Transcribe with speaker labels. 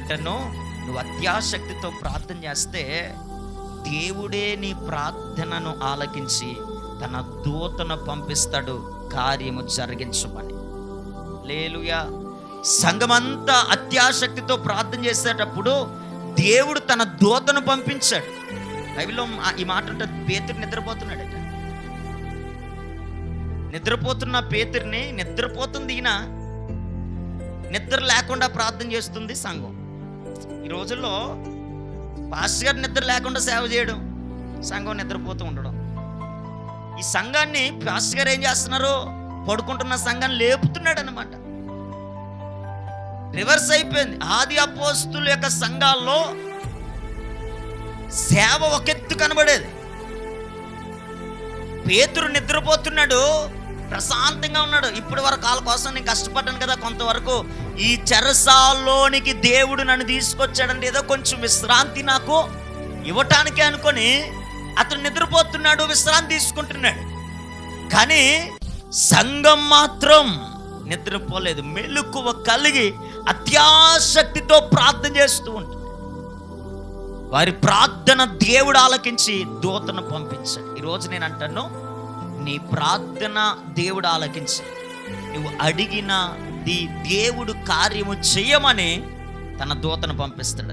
Speaker 1: అంటాను, నువ్వు అత్యాశక్తితో ప్రార్థన చేస్తే దేవుడే నీ ప్రార్థనను ఆలకించి తన దూతను పంపిస్తాడు కార్యము జరిగించమని. హల్లెలూయా. సంఘమంతా అత్యాశక్తితో ప్రార్థన చేసేటప్పుడు దేవుడు తన దూతను పంపించాడు. బైబిల్లో ఈ మాట ఉంటుంది, పేతురు నిద్రపోతున్నాడట. నిద్రపోతున్న పేతుర్ని, నిద్రపోతుంది ఈయన, నిద్ర లేకుండా ప్రార్థన చేస్తుంది సంఘం. ఈ రోజుల్లో పాస్టర్ గారు నిద్ర లేకుండా సేవ చేయడం, సంఘం నిద్రపోతూ ఉండడం. ఈ సంఘాన్ని పాస్టర్ గారు ఏం చేస్తున్నారు, పడుకుంటున్న సంఘాన్ని లేపుతున్నాడు అన్నమాట. రివర్స్ అయిపోయింది. ఆది అపోస్తుల యొక్క సంఘాల్లో సేవ ఒక ఎత్తు కనబడేది. పేతురు నిద్రపోతున్నాడు, ప్రశాంతంగా ఉన్నాడు. ఇప్పటి వరకు వాళ్ళ కోసం నేను కష్టపడ్డాను కదా, కొంతవరకు ఈ చెరసాల్లోనికి దేవుడు నన్ను తీసుకొచ్చాడంటే ఏదో కొంచెం విశ్రాంతి నాకు ఇవ్వటానికి అనుకొని అతను నిద్రపోతున్నాడు, విశ్రాంతి తీసుకుంటున్నాడు. కానీ సంఘం మాత్రం నిద్రపోలేదు, మెలకువ కలిగి అత్యాశక్తితో ప్రార్థన చేస్తూ ఉంటుంది. వారి ప్రార్థన దేవుడు ఆలకించి దూతను పంపించాడు. ఈరోజు నేను అంటాను, నీ ప్రార్థన దేవుడు ఆలకించి నువ్వు అడిగిన దేవుడు కార్యము చేయమని తన దూతను పంపిస్తాడు.